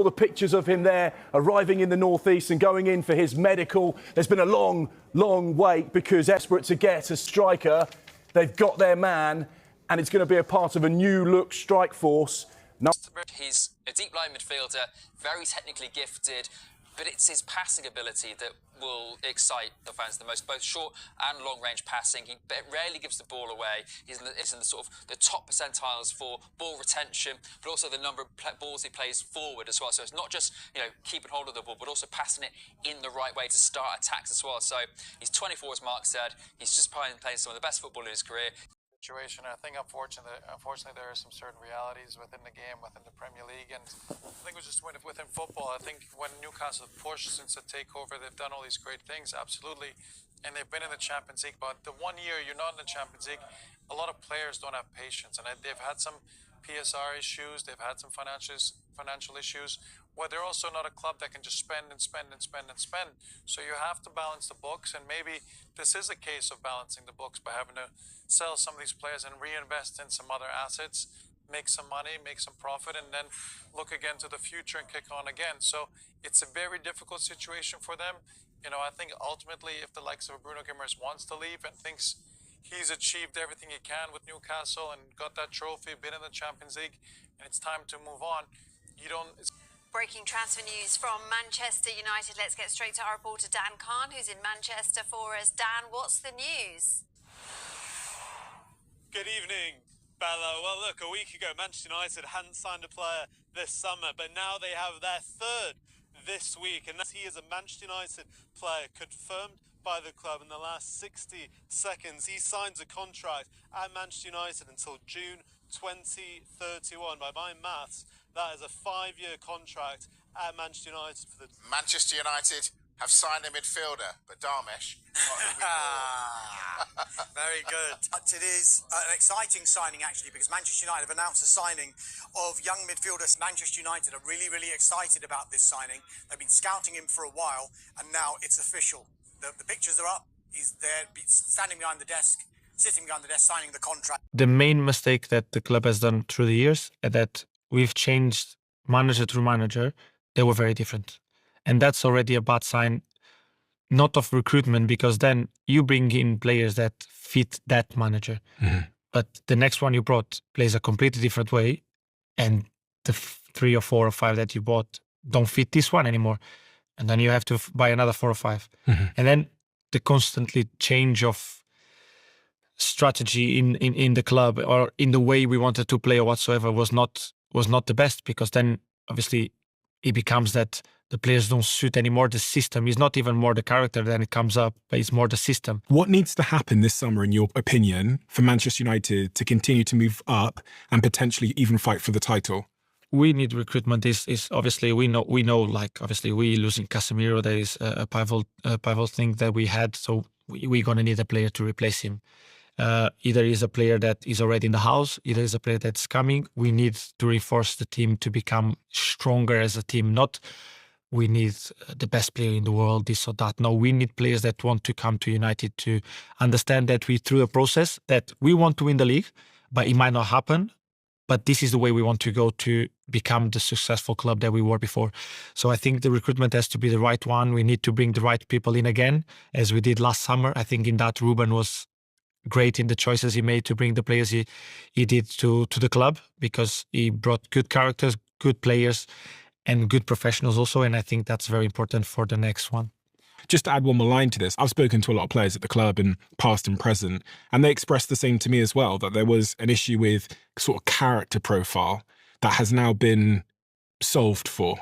the pictures of him there arriving in the northeast and going in for his medical. There's been a long, long wait because desperate to get a striker. They've got their man, and it's going to be a part of a new look strike force. He's a deep line midfielder, very technically gifted, but it's his passing ability that will excite the fans the most, both short and long-range passing. He rarely gives the ball away. He's in the sort of the top percentiles for ball retention, but also the number of balls he plays forward as well. So it's not just, keeping hold of the ball, but also passing it in the right way to start attacks as well. So he's 24, as Mark said. He's just playing some of the best football in his career. Situation. I think unfortunately there are some certain realities within the game, within the Premier League, and I think it was just within football. I think when Newcastle pushed since the takeover, they've done all these great things, absolutely, and they've been in the Champions League. But the 1 year you're not in the Champions League, a lot of players don't have patience, and they've had some PSR issues, they've had some financial issues, where they're also not a club that can just spend and spend and spend and spend. So you have to balance the books, and maybe this is a case of balancing the books by having to sell some of these players and reinvest in some other assets, make some money, make some profit, and then look again to the future and kick on again. So it's a very difficult situation for them. I think ultimately if the likes of Bruno Guimarães wants to leave and thinks he's achieved everything he can with Newcastle and got that trophy, been in the Champions League, and it's time to move on, Breaking transfer news from Manchester United. Let's get straight to our reporter Dan Khan, who's in Manchester for us. Dan, what's the news? Good evening, Bella. Well, look, a week ago, Manchester United hadn't signed a player this summer, but now they have their third this week, and he is a Manchester United player confirmed by the club in the last 60 seconds. He signs a contract at Manchester United until June 2031. By my maths, that is a 5-year contract at Manchester United for the... Manchester United have signed a midfielder, but Darmesh, not who we thought. Very good. It is an exciting signing, actually, because Manchester United have announced the signing of young midfielders. Manchester United are really, really excited about this signing. They've been scouting him for a while, and now it's official. The pictures are up. He's there, standing behind the desk, sitting behind the desk, signing the contract. The main mistake that the club has done through the years is that we've changed manager to manager. They were very different. And that's already a bad sign, not of recruitment, because then you bring in players that fit that manager. Mm-hmm. But the next one you brought plays a completely different way, and the 3 or 4 or 5 that you bought don't fit this one anymore. And then you have to buy another 4 or 5. Mm-hmm. And then the constantly change of strategy in the club or in the way we wanted to play or whatsoever was not the best, because then obviously it becomes that the players don't suit anymore. The system is not even more the character then it comes up, but it's more the system. What needs to happen this summer, in your opinion, for Manchester United to continue to move up and potentially even fight for the title? We need recruitment. Is obviously we know like obviously we losing Casemiro. There is a pivotal thing that we had, so we're gonna need a player to replace him. Either is a player that is already in the house, either is a player that's coming. We need to reinforce the team to become stronger as a team. Not we need the best player in the world, this or that. No, we need players that want to come to United to understand that we through a process that we want to win the league, but it might not happen. But this is the way we want to go to become the successful club that we were before. So I think the recruitment has to be the right one. We need to bring the right people in again, as we did last summer. I think in that Ruben was great in the choices he made to bring the players he did to the club, because he brought good characters, good players, and good professionals also. And I think that's very important for the next one. Just to add one more line to this, I've spoken to a lot of players at the club in past and present, and they expressed the same to me as well, that there was an issue with sort of character profile that has now been solved for.